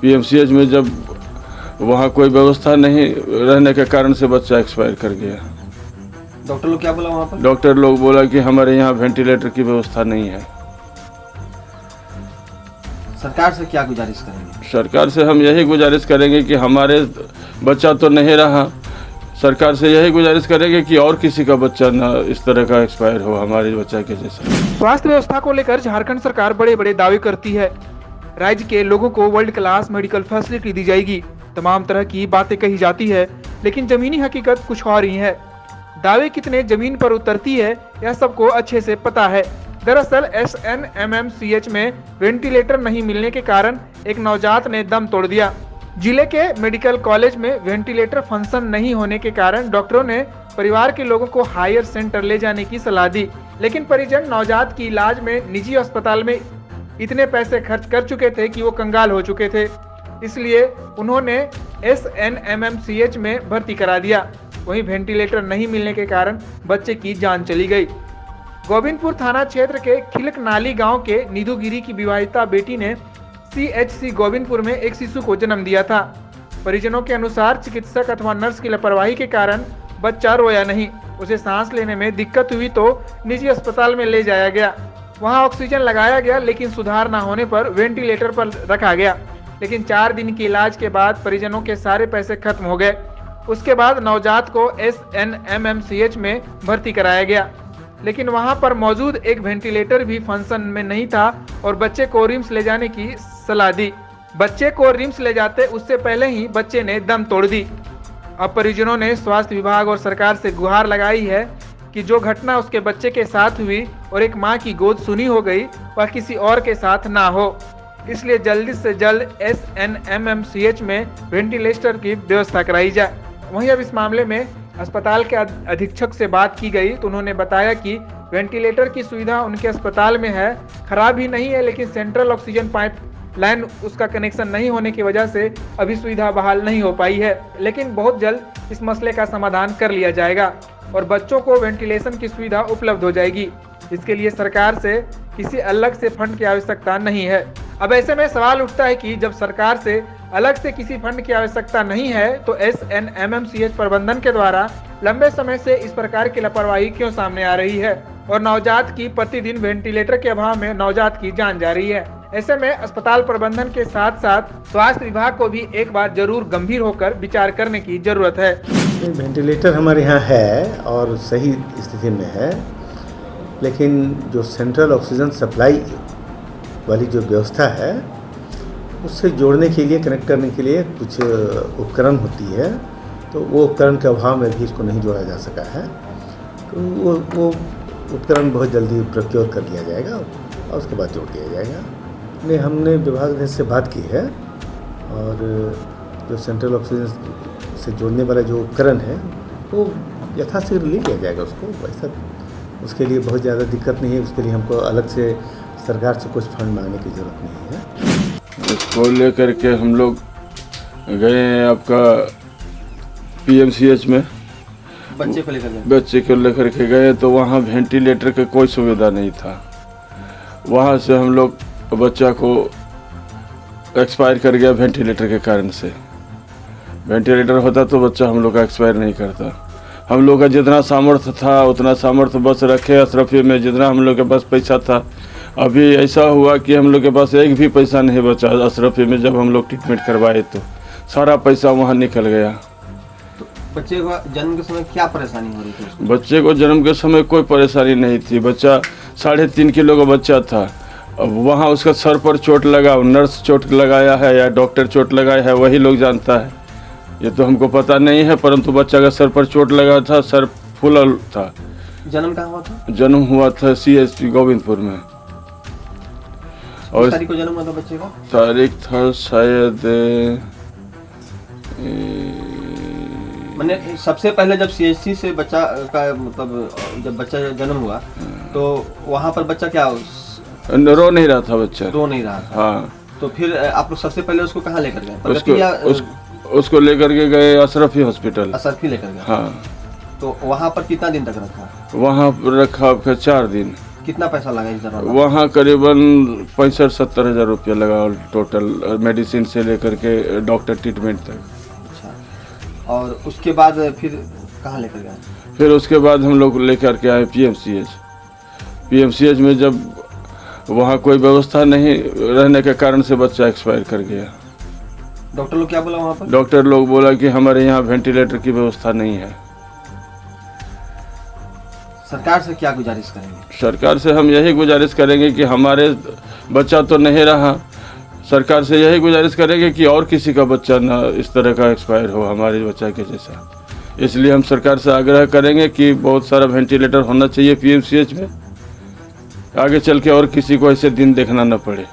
PMCH में जब वहाँ कोई व्यवस्था नहीं रहने के कारण से बच्चा एक्सपायर कर गया। डॉक्टर लोग क्या बोला वहाँ पर? डॉक्टर लोग बोला कि हमारे यहाँ वेंटिलेटर की व्यवस्था नहीं है। सरकार से क्या गुजारिश करेंगे? सरकार से हम यही गुजारिश करेंगे कि हमारे बच्चा तो नहीं रहा, सरकार से यही गुजारिश करेंगे कि और किसी का बच्चा ना इस तरह का एक्सपायर हो हमारे बच्चा के जैसा। स्वास्थ्य व्यवस्था को लेकर झारखंड सरकार बड़े बड़े दावे करती है। राज्य के लोगों को वर्ल्ड क्लास मेडिकल फैसिलिटी दी जाएगी, तमाम तरह की बातें कही जाती है, लेकिन जमीनी हकीकत कुछ और ही है। दावे कितने जमीन पर उतरती है यह सबको अच्छे से पता है। दरअसल SNMMCH में वेंटिलेटर नहीं मिलने के कारण एक नवजात ने दम तोड़ दिया। जिले के मेडिकल कॉलेज में वेंटिलेटर फंक्शन नहीं होने के कारण डॉक्टरों ने परिवार के लोगों को हायर सेंटर ले जाने की सलाह दी, लेकिन परिजन नवजात की इलाज में निजी अस्पताल में इतने पैसे खर्च कर चुके थे कि वो कंगाल हो चुके थे। इसलिए उन्होंने SNMMCH में भर्ती करा दिया। वहीं वेंटिलेटर नहीं मिलने के कारण बच्चे की जान चली गई। गोविंदपुर थाना क्षेत्र के खिलक नाली गांव के निधुगिरी की विवाहिता बेटी ने CHC गोविंदपुर में एक शिशु को जन्म दिया था। परिजनों के अनुसार चिकित्सक अथवा नर्स की लापरवाही के कारण बच्चा रोया नहीं। उसे सांस लेने में दिक्कत हुई तो निजी अस्पताल में ले जाया गया। वहां ऑक्सीजन लगाया गया, लेकिन सुधार न होने पर वेंटिलेटर पर रखा गया। लेकिन 4 दिन के इलाज के बाद परिजनों के सारे पैसे खत्म हो गए। उसके बाद नवजात को SNMMCH में भर्ती कराया गया, लेकिन वहां पर मौजूद एक वेंटिलेटर भी फंक्शन में नहीं था और बच्चे को रिम्स ले जाने की सलाह दी। बच्चे को रिम्स ले जाते उससे पहले ही बच्चे ने दम तोड़ दी। अब परिजनों ने स्वास्थ्य विभाग और सरकार से गुहार लगाई है कि जो घटना उसके बच्चे के साथ हुई और एक मां की गोद सुनी हो गई, वह किसी और के साथ ना हो। इसलिए जल्दी से जल्द SNMMCH में वेंटिलेटर की व्यवस्था कराई जाए। वहीं अब इस मामले में अस्पताल के अधीक्षक से बात की गई तो उन्होंने बताया कि वेंटिलेटर की सुविधा उनके अस्पताल में है, खराब ही नहीं है, लेकिन सेंट्रल ऑक्सीजन पाइप लाइन उसका कनेक्शन नहीं होने की वजह से अभी सुविधा बहाल नहीं हो पाई है। लेकिन बहुत जल्द इस मसले का समाधान कर लिया जाएगा और बच्चों को वेंटिलेशन की सुविधा उपलब्ध हो जाएगी। इसके लिए सरकार से किसी अलग से फंड की आवश्यकता नहीं है। अब ऐसे में सवाल उठता है कि जब सरकार से अलग से किसी फंड की आवश्यकता नहीं है तो SNMMCH प्रबंधन के द्वारा लंबे समय से इस प्रकार की लापरवाही क्यों सामने आ रही है और नवजात की प्रतिदिन वेंटिलेटर के अभाव में नवजात की जान जा रही है। ऐसे में अस्पताल प्रबंधन के साथ साथ स्वास्थ्य विभाग को भी एक बार जरूर गंभीर होकर विचार करने की जरूरत है। वेंटिलेटर हमारे यहाँ है और सही स्थिति में है, लेकिन जो सेंट्रल ऑक्सीजन सप्लाई वाली जो व्यवस्था है उससे जोड़ने के लिए, कनेक्ट करने के लिए कुछ उपकरण होती है, तो वो उपकरण के अभाव में भी इसको नहीं जोड़ा जा सका है। तो वो उपकरण बहुत जल्दी प्रोक्योर कर लिया जाएगा और उसके बाद जोड़ दिया जाएगा। ने हमने विभाग से बात की है और जो सेंट्रल ऑक्सीजन से जोड़ने वाला जो उपकरण है वो यथाशीघ्र ले लिया जाएगा उसको। वैसा उसके लिए बहुत ज़्यादा दिक्कत नहीं है, उसके लिए हमको अलग से सरकार से कुछ फंड मांगने की ज़रूरत नहीं है। इसको लेकर के हम लोग गए हैं आपका PMCH में, बच्चे को लेकर के गए तो वहाँ वेंटिलेटर की कोई सुविधा नहीं था। वहाँ से हम लोग बच्चा को एक्सपायर कर गया वेंटिलेटर के कारण से। वेंटिलेटर होता तो बच्चा हम लोग का एक्सपायर नहीं करता। हम लोग का जितना सामर्थ्य था उतना सामर्थ्य बस रखे अशरफी में, जितना हम लोग के पास पैसा था। अभी ऐसा हुआ कि हम लोग के पास एक भी पैसा नहीं बचा अशरफी में। जब हम लोग ट्रीटमेंट करवाए तो सारा पैसा वहाँ निकल गया। तो बच्चे को जन्म के समय क्या परेशानी हो रही थी उसको? बच्चे को जन्म के समय कोई परेशानी नहीं थी। बच्चा 3.5 किलो का बच्चा था। अब वहाँ उसका सर पर चोट लगा, नर्स चोट लगाया है या डॉक्टर चोट लगाया है वही लोग जानता है, ये तो हमको पता नहीं है। परंतु बच्चा का सर पर चोट लगा था, सर फूला था। जन्म कहाँ हुआ था? जन्म हुआ था CHC गोविंदपुर में। और तारीख को जन्म हुआ था बच्चे का? तारीख था शायद मैंने सबसे पहले जब CHC से बच्चा का मतलब जब बच्चा जन्म हुआ तो वहाँ पर बच्चा क्या रो नहीं रहा था, बच्चा रो नहीं रहा था। हाँ। तो फिर आप लोग सबसे पहले उसको कहाँ लेकर गए? उसको लेकर के गए अशरफी हॉस्पिटल। अशरफी लेकर गए? हाँ। तो वहाँ पर कितना दिन तक रखा? वहाँ पर रखा आपका 4 दिन। कितना पैसा लगा इस दौरान? वहाँ करीबन 65-70 हज़ार रुपया लगा और टोटल मेडिसिन से लेकर के डॉक्टर ट्रीटमेंट तक। अच्छा, और उसके बाद फिर कहाँ लेकर गए? फिर उसके बाद हम लोग लेकर के आए पीएमसीएच में। जब वहाँ कोई व्यवस्था नहीं रहने के कारण से बच्चा एक्सपायर कर गया। डॉक्टर लोग क्या बोला वहाँ पर? डॉक्टर लोग बोला कि हमारे यहाँ वेंटिलेटर की व्यवस्था नहीं है। सरकार से क्या गुजारिश करेंगे? सरकार से हम यही गुजारिश करेंगे कि हमारे बच्चा तो नहीं रहा, सरकार से यही गुजारिश करेंगे कि और किसी का बच्चा ना इस तरह का एक्सपायर हो हमारे बच्चा के जैसा। इसलिए हम सरकार से आग्रह करेंगे कि बहुत सारा वेंटिलेटर होना चाहिए पीएमसीएच में, आगे चल के और किसी को ऐसे दिन देखना न पड़े।